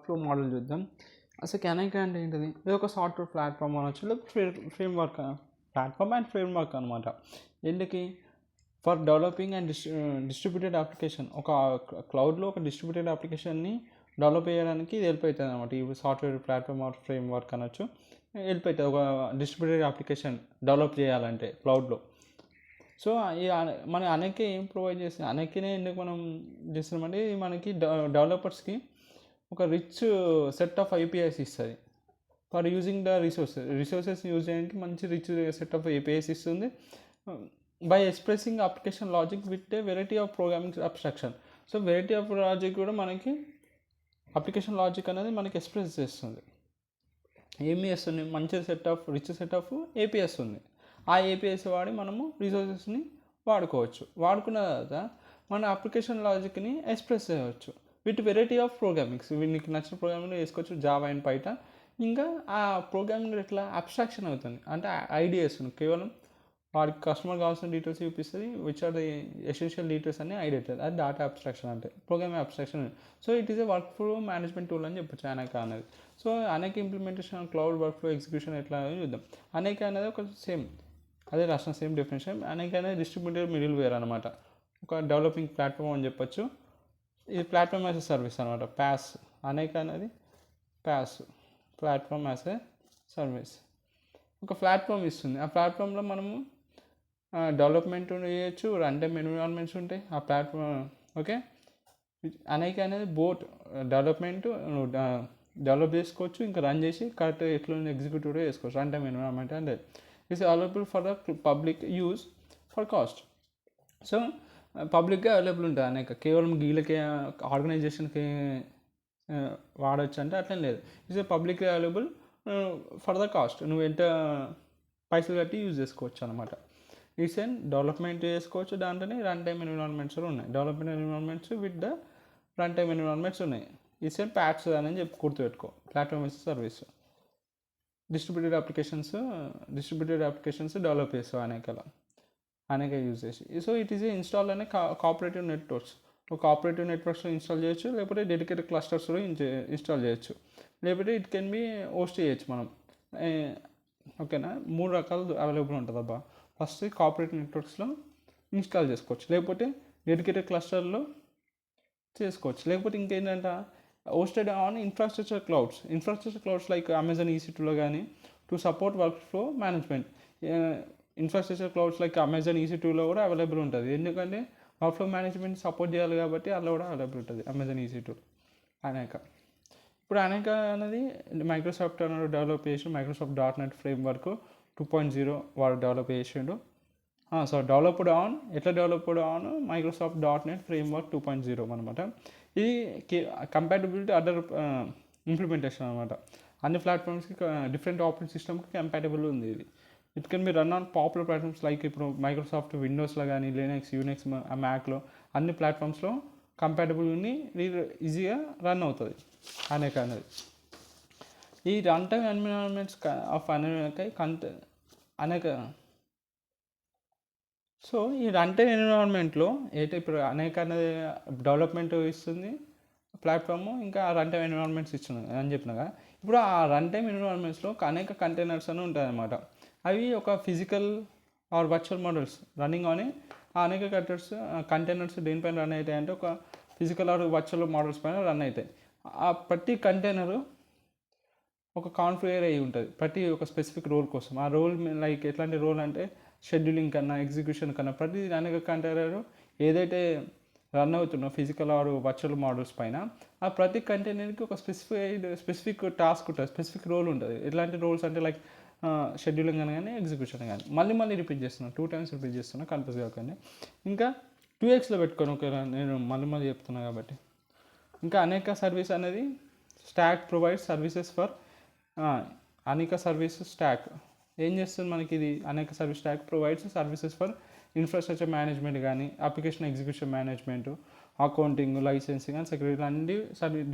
Flow model చూద్దాం. అసలు అనేక అంటే ఏంటిది? ఇది ఒక సాఫ్ట్వేర్ ప్లాట్ఫామ్ అనొచ్చు, లేకపోతే ఫ్రేమ్వర్క్, ప్లాట్ఫామ్ అండ్ ఫ్రేమ్వర్క్ అనమాట. ఎందుకు? For developing and distributed application. ఒక క్లౌడ్లో ఒక డిస్ట్రిబ్యూటెడ్ అప్లికేషన్ని డెవలప్ చేయడానికి ఇది హెల్ప్ అవుతుంది అనమాట. ఈ సాఫ్ట్వేర్ ప్లాట్ఫామ్ ఆర్ ఫ్రేమ్వర్క్ అనొచ్చు, హెల్ప్ అవుతుంది ఒక డిస్ట్రిబ్యూటెడ్ అప్లికేషన్ డెవలప్ చేయాలంటే క్లౌడ్లో. సో ఈ మన అనేక ఏం ప్రొవైడ్ చేస్తుంది? అనేకనే ఎందుకు మనం చేస్తున్నామంటే మనకి డెవలపర్స్కి ఒక రిచ్ సెట్ ఆఫ్ ఐపీఐస్ ఇస్తుంది for using the resources use చేయడానికి మంచి రిచ్ సెట్ ఆఫ్ ఏపీఐస్ ఇస్తుంది by expressing application logic with a variety of programming abstraction. So variety of logic కూడా మనకి అప్లికేషన్ లాజిక్ అనేది మనకి ఎక్స్ప్రెస్ చేస్తుంది. ఏమి చేస్తుంది? మంచి రిచ్ సెట్ ఆఫ్ ఏపీఎస్ ఉంది. ఆ ఏపీఎస్ వాడి మనము రిసోర్సెస్ని వాడుకోవచ్చు. వాడుకున్న తర్వాత మన అప్లికేషన్ లాజిక్ని ఎక్స్ప్రెస్ చేయవచ్చు విత్ వెరైటీ ఆఫ్ ప్రోగ్రామింగ్స్. నీకు నచ్చిన ప్రోగ్రామింగ్ వేసుకోవచ్చు, జావా అండ్ పైథాన్. ఇంకా ఆ ప్రోగ్రామింగ్ ఎట్లా అబ్స్ట్రాక్షన్ అవుతుంది అంటే ఐడియాస్ కేవలం వాడికి కస్టమర్ కావాల్సిన డీటెయిల్స్ చూపిస్తుంది, which are the essential details అన్ని ఐడ్ అవుతుంది. అది డాటా అబ్స్ట్రాక్షన్ అంటే programming abstraction. So it is a work flow management tool అని చెప్పొచ్చు అనేక అనేది. సో అనేక implementation cloud workflow execution ఎట్లా అనేది చూద్దాం. అనేక అనేది ఒక అదే రాసిన సేమ్ డెఫినేషన్. అనేక అనేది డిస్ట్రిబ్యూటెడ్ మిడిల్ వేర్ అనమాట, ఒక డెవలపింగ్ ప్లాట్ఫామ్ అని చెప్పొచ్చు. ఇది ప్లాట్ఫామ్ యాజ్ ఎ సర్వీస్ అనమాట, ప్యాస్. అనేక అనేది PaaS, platform as a service. ఒక ప్లాట్ఫామ్ ఇస్తుంది. ఆ ప్లాట్ఫామ్లో మనము డెవలప్మెంట్ చేయొచ్చు, రన్ టైమ్ ఎన్విరాన్మెంట్స్ ఉంటాయి ఆ ప్లాట్ఫామ్. ఓకే, అనేక అనేది బోట్ డెవలప్మెంట్ డెవలప్ చేసుకోవచ్చు, ఇంకా రన్ చేసి కరెక్ట్ ఎట్లా ఎగ్జిక్యూటివ్ కూడా చేసుకోవచ్చు. రన్ టైమ్ ఎన్విరాన్మెంట్ అంటే it's available for the public use for cost. So పబ్లిక్గా అవైలబుల్ ఉంటుంది అనేక. కేవలం గీలకే ఆర్గనైజేషన్కి వాడచ్చు అంటే అట్లా లేదు. It's public available for the cost. నువ్వు ఎంత పైసలు కట్టి యూజ్ చేసుకోవచ్చు అనమాట. ఇట్స్ అండ్ డెవలప్మెంట్ చేసుకోవచ్చు, దాంట్లోనే రన్ టైమ్ ఎన్విరాన్మెంట్స్ కూడా ఉన్నాయి. Development environments with the run time environments ఉన్నాయి. ఇట్స్ అండ్ ప్యాట్స్ అని చెప్పి గుర్తుపెట్టుకో. Platform is service. Distributed applications develop చేస్తావు అనేక యూజ్ చేసి. సో ఇట్ ఈస్ ఇన్స్టాల్ అనే కోఆపరేటివ్ నెట్వర్క్స్. ఒక కోఆపరేటివ్ నెట్వర్క్స్లో ఇన్స్టాల్ చేయొచ్చు, లేకపోతే డెడికేటెడ్ క్లస్టర్స్లో ఇన్స్టాల్ చేయొచ్చు, లేకపోతే ఇట్ కెన్ బి హోస్ట్ చేయొచ్చు మనం. ఓకేనా, 3 రకాలు అవైలబుల్ ఉంటుంది అబ్బా. ఫస్ట్ కోఆపరేటివ్ నెట్వర్క్స్లో ఇన్స్టాల్ చేసుకోవచ్చు, లేకపోతే డెడికేటెడ్ క్లస్టర్లో చేసుకోవచ్చు, లేకపోతే ఇంకేంటంటే hosted on infrastructure clouds like Amazon EC2లో కానీ to support work flow management. Infrastructure clouds like Amazon EC2లో కూడా అవైలబుల్ ఉంటుంది. ఎందుకంటే వర్క్ ఫ్లో మేనేజ్మెంట్ సపోర్ట్ చేయాలి కాబట్టి అందులో కూడా అవైలబుల్ ఉంటుంది అమెజాన్ EC2 అనేక. ఇప్పుడు అనేక అనేది మైక్రోసాఫ్ట్ అనేది డెవలప్ చేసి మైక్రోసాఫ్ట్ .NET ఫ్రేమ్వర్క్ 2.0 వాడు డెవలప్ చేసిండు. Developed on Microsoft .NET framework 2.0 అనమాట. ఇది కంపాటబిలిటీ అదర్ ఇంప్లిమెంటేషన్ అనమాట. అన్ని ప్లాట్ఫామ్స్కి డిఫరెంట్ ఆపరేటింగ్ సిస్టమ్కి కంపాటబుల్ ఉంది ఇది. It can be run on popular platforms like ఇప్పుడు మైక్రోసాఫ్ట్ విండోస్లో కానీ లినక్స్, యూనిక్స్, మ్యాక్లో అన్ని ప్లాట్ఫామ్స్లో కంపాటబుల్ ఉండి ఈజీగా రన్ అవుతుంది అనేక అనేది. ఈ రన్ టైమ్ ఎన్విరాన్మెంట్స్ ఆఫ్ అనేక. సో ఈ రన్ టైమ్ ఎన్విరాన్మెంట్లో ఇప్పుడు అనేక అనేది డెవలప్మెంట్ ఇస్తుంది ప్లాట్ఫామ్, ఇంకా రన్ టైమ్ ఎన్విరాన్మెంట్స్ ఇస్తుంది అని చెప్పినాగా. ఇప్పుడు ఆ రన్ టైమ్ ఎన్విరాన్మెంట్స్లో అనేక కంటైనర్స్ అని ఉంటాయి అన్నమాట. అవి ఒక physical or virtual models running అని. ఆ అనేక కంటైనర్స్ దేనిపైన రన్ అవుతాయి అంటే ఒక ఫిజికల్ ఆర్ వర్చువల్ మోడల్స్ పైన రన్ అవుతాయి. ఆ ప్రతి కంటైనరు ఒక కాన్ఫిగర్ అయ్యి ఉంటుంది ప్రతి ఒక స్పెసిఫిక్ రోల్ కోసం. ఆ రోల్ లైక్ ఎట్లాంటి రోల్ అంటే షెడ్యూలింగ్ కన్నా, ఎగ్జిక్యూషన్ కన్నా ప్రతి అనేక కంటైనర్ ఏదైతే రన్ అవుతున్నో ఫిజికల్ ఆర్ వర్చువల్ మోడల్స్ పైన, ఆ ప్రతి కంటైనర్కి ఒక స్పెసిఫిక్ టాస్క్ ఉంటుంది, స్పెసిఫిక్ రోల్ ఉంటుంది. ఎట్లాంటి రోల్స్ అంటే లైక్ షెడ్యూలింగ్ అని కానీ, ఎగ్జిక్యూషన్ కానీ. మళ్ళీ రిపీట్ చేస్తున్నాను, 2 times రిపీట్ చేస్తున్నా, కన్ఫ్యూజ్ కాకండి. ఇంకా 2xలో పెట్టుకోను, ఓకే, నేను మళ్ళీ చెప్తున్నా కాబట్టి. ఇంకా అనేక సర్వీస్ అనేది stack provide services for Aneka service stack. ఏం చేస్తుంది మనకి ఇది? Aneka service stack provides services for infrastructure management కానీ, application execution management, accounting, licensing and security అన్ని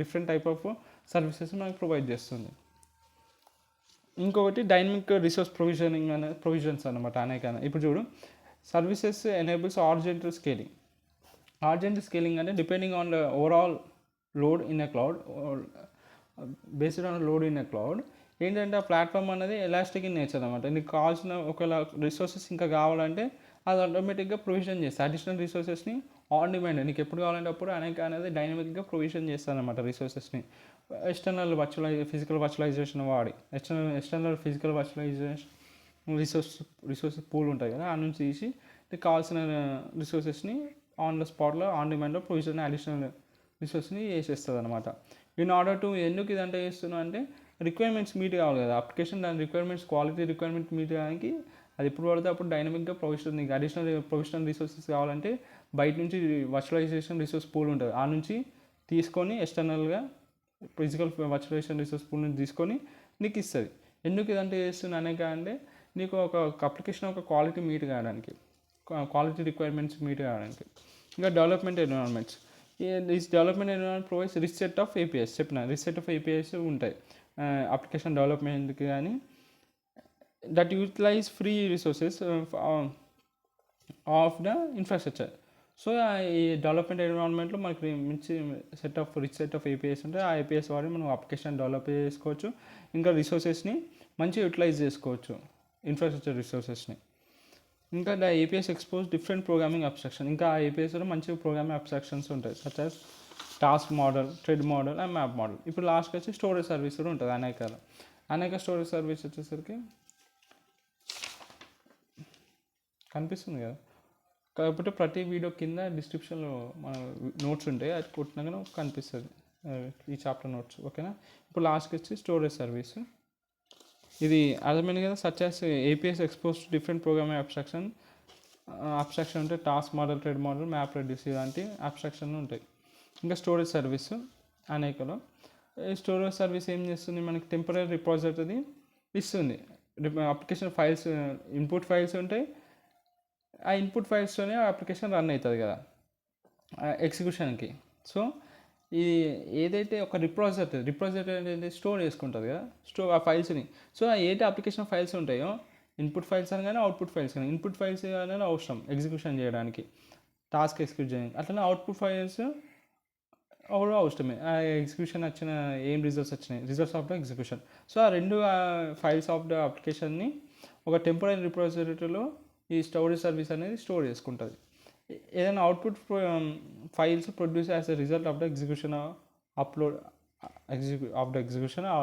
డిఫరెంట్ టైప్ ఆఫ్ సర్వీసెస్ మనకి ప్రొవైడ్ చేస్తుంది. ఇంకొకటి డైనమిక్ రిసోర్స్ ప్రొవిజన్స్ అనమాట అనేక. ఇప్పుడు చూడు, సర్వీసెస్ ఎనేబుల్స్ హారిజాంటల్ స్కేలింగ్ అంటే depending on the overall load in a cloud. Based on load in a cloud. ఏంటంటే ఆ ప్లాట్ఫామ్ అనేది ఎలాస్టిక్ ఇన్ నేచర్ అనమాట. నీకు కావాల్సిన ఒకవేళ రిసోర్సెస్ ఇంకా కావాలంటే అది ఆటోమేటిక్గా ప్రొవిజన్ చేస్తుంది. అడిషనల్ రిసోర్సెస్ని ఆన్ డిమాండ్ నీకు ఎప్పుడు కావాలంటే అప్పుడు అనేది డైనమిక్గా ప్రొవిజన్ చేస్తుంది అనమాట రిసోర్సెస్ని. ఎక్స్టర్నల్ ఫిజికల్ వర్చువలైజేషన్ వాడి external physical virtualization resource pool ఉంటుంది కదా, ఆ నుంచి తీసి నీకు కావాల్సిన రిసోర్సెస్ని ఆన్ ద స్పాట్లో ఆన్ డిమాండ్లో ప్రొవిజన్ అడిషనల్ రిసోర్స్ని చేసేస్తుంది అనమాట. ఇన్ ఆర్డర్ టు ఎందుకు ఇదంతా చేస్తున్నావు అంటే రిక్వైర్మెంట్స్ మీట్ కావాలి కదా, అప్లికేషన్ దాని రిక్వైర్మెంట్స్ క్వాలిటీ రిక్వైర్మెంట్ మీట్ కావడానికి అది ఎప్పుడు పడితే అప్పుడు డైనమిక్గా ప్రొవిజన్ నీకు అడిషనల్ ప్రొవిజనల్ రిసోర్సెస్ కావాలంటే బయట నుంచి వర్చువలైజేషన్ రిసోర్స్ పూల్ ఉంటుంది, ఆ నుంచి తీసుకొని ఎక్స్టర్నల్గా ఫిజికల్ వర్చువలైజేషన్ రిసోర్స్ పూల్ నుంచి తీసుకొని నీకు ఇస్తుంది. ఎందుకు ఇదంతా చేస్తున్నాను అంటే నీకు ఒక అప్లికేషన్ ఒక క్వాలిటీ మీట్ కావడానికి, క్వాలిటీ రిక్వైర్మెంట్స్ మీట్ కావడానికి. ఇంకా development environments, this development environment provides rich set of APIs. చెప్పిన రిచ్ సెట్ ఆఫ్ ఏపీఎస్ ఉంటాయి అప్లికేషన్ డెవలప్మెంట్కి కానీ, that utilize free resources of the infrastructure. So ఈ డెవలప్మెంట్ ఎన్విరాన్మెంట్లో మనకి మంచి రిచ్ సెట్ ఆఫ్ ఏపీఎస్ ఉంటాయి. ఆ ఏపీఎస్ వాడి మనం అప్లికేషన్ డెవలప్ చేసుకోవచ్చు, ఇంకా రిసోర్సెస్ని మంచిగా యూటిలైజ్ చేసుకోవచ్చు, ఇన్ఫ్రాస్ట్రక్చర్ రిసోర్సెస్ని. ఇంకా the APS expose different programming abstraction. ఇంకా ఆ ఏపీఎస్లో మంచి ప్రోగ్రామింగ్ అబ్స్ట్రాక్షన్స్ ఉంటాయి, such as task model, thread model and map model. ఇప్పుడు లాస్ట్కి వచ్చి స్టోరేజ్ సర్వీస్ కూడా ఉంటుంది అనేక స్టోరేజ్ సర్వీస్ వచ్చేసరికి కనిపిస్తుంది కదా, కాకపోతే ప్రతి వీడియో కింద డిస్క్రిప్షన్లో మన నోట్స్ ఉంటాయి, అది కొట్టినాక కనిపిస్తుంది ఈ చాప్టర్ నోట్స్. ఓకేనా. ఇప్పుడు లాస్ట్కి వచ్చి స్టోరేజ్ సర్వీస్. ఇది అర్థమైంది కదా, such as APIs expose different programming abstraction ఉంటాయి, task model, thread model, map reduce ఇలాంటి అబ్స్ట్రాక్షన్లు ఉంటాయి. ఇంకా స్టోరేజ్ సర్వీస్ అనేకలో. స్టోరేజ్ సర్వీస్ ఏం చేస్తుంది, మనకి టెంపరరీ రిపాజిటరీ ఇస్తుంది. అప్లికేషన్ ఫైల్స్, ఇన్పుట్ ఫైల్స్ ఉంటాయి, ఆ ఇన్పుట్ ఫైల్స్తోనే అప్లికేషన్ రన్ అవుతుంది కదా ఎగ్జిక్యూషన్కి. సో ఈ ఏదైతే ఒక రిపాజిటరీ అనేది స్టోర్ చేసుకుంటుంది కదా ఆ ఫైల్స్ని. సో ఏదైతే అప్లికేషన్ ఫైల్స్ ఉంటాయో, ఇన్పుట్ ఫైల్స్ అని కానీ అవుట్పుట్ ఫైల్స్ కానీ, ఇన్పుట్ ఫైల్స్ అనేది అవసరం ఎగ్జిక్యూషన్ చేయడానికి, టాస్క్ ఎగ్జిక్యూట్ చేయడానికి. అట్లనే అవుట్పుట్ ఫైల్స్ కూడా అవసరమే, ఆ ఎగ్జిక్యూషన్ వచ్చిన ఏం రిజల్ట్స్ వచ్చినాయి, results of the execution. So ఆ రెండు ఫైల్స్ ఆఫ్ ద అప్లికేషన్ని ఒక టెంపరరీ రిపాజిటరీలో ఈ స్టోరేజ్ సర్వీస్ అనేది స్టోర్ చేసుకుంటుంది. ఏదైనా output files produce as a result of the execution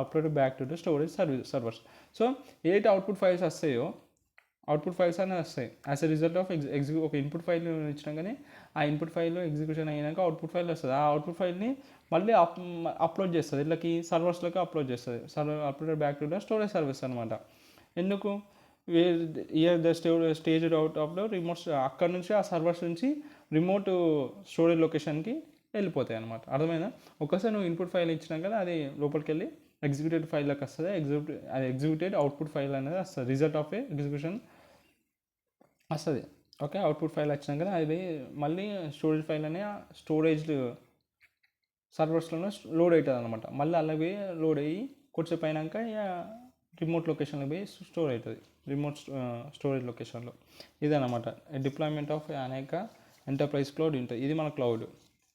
upload back to the storage servers. So ఏదైతే అవుట్పుట్ ఫైల్స్ వస్తాయో, అవుట్పుట్ ఫైల్స్ అనేవి వస్తాయి యాజ్ ఎ రిజల్ట్ ఆఫ్ ఒక ఇన్పుట్ ఫైల్ ఇచ్చినా కానీ ఆ ఇన్పుట్ ఫైల్ ఎగ్జిక్యూషన్ అయినాక అవుట్పుట్ ఫైల్ వస్తుంది. ఆ అవుట్పుట్ ఫైల్ని మళ్ళీ అప్లోడ్ చేస్తుంది, ఇట్లకి సర్వర్స్లోకి అప్లోడ్ చేస్తుంది, upload back to the storage service అనమాట. ఎందుకు stage out of the remote, అక్కడ నుంచి ఆ సర్వర్స్ నుంచి రిమోట్ స్టోరేజ్ లొకేషన్కి వెళ్ళిపోతాయి అనమాట. అర్థమైనా, ఒక్కసారి నువ్వు ఇన్పుట్ ఫైల్ ఇచ్చినాక అది లోపలికి వెళ్ళి ఎగ్జిక్యూటెడ్ ఫైల్లోకి వస్తుంది, అది ఎగ్జిక్యూటెడ్ అవుట్పుట్ ఫైల్ అనేది వస్తుంది, రిజల్ట్ ఆఫ్ ఏ ఎగ్జిక్యూషన్ వస్తుంది. ఓకే, అవుట్పుట్ ఫైల్ వచ్చినాక అది మళ్ళీ స్టోరేజ్ ఫైల్ అనే స్టోరేజ్ సర్వర్స్లోనే లోడ్ అవుతుంది అనమాట. మళ్ళీ అలాగే లోడ్ అయ్యి కొద్దిసేపు అయినాక రిమోట్ లొకేషన్లో పోయి స్టోర్ అవుతుంది, రిమోట్ స్టోరేజ్ లొకేషన్లో. ఇదన్నమాట డిప్లాయ్మెంట్ ఆఫ్ అనేక ఎంటర్ప్రైజ్ క్లౌడ్ ఉంటుంది. ఇది మన క్లౌడ్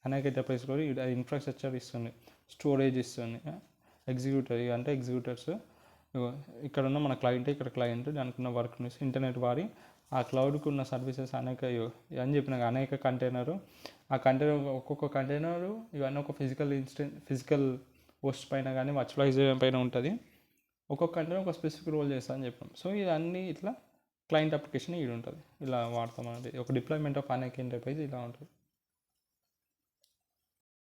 అనేక ఎంటర్ప్రైజ్ క్లౌడ్. అది ఇన్ఫ్రాస్ట్రక్చర్ ఇస్తుంది, స్టోరేజ్ ఇస్తుంది, ఎగ్జిక్యూటర్స్ ఇక్కడ ఉన్న మన క్లయింట్, ఇక్కడ క్లయింట్ దానికి ఉన్న వర్క్ నుంచి ఇంటర్నెట్ వారి ఆ క్లౌడ్కి ఉన్న సర్వీసెస్ అనేక అని చెప్పిన అనేక కంటైనరు, ఆ కంటైనర్ ఒక్కొక్క కంటైనరు ఇవన్నీ ఒక ఫిజికల్ హోస్ట్ పైన కానీ వర్చువలైజేషన్ పైన ఉంటుంది. ఒక్కొక్క కంటైనర్ ఒక స్పెసిఫిక్ రోల్ చేస్తా అని చెప్పాం. సో ఇవన్నీ ఇట్లా క్లయింట్ అప్లికేషన్ ఇది ఉంటుంది, ఇలా వాడతాం అనేది. ఒక డిప్లాయ్మెంట్ ఆఫ్ అనేక ఎంటర్ప్రైజ్ ఇలా ఉంటుంది.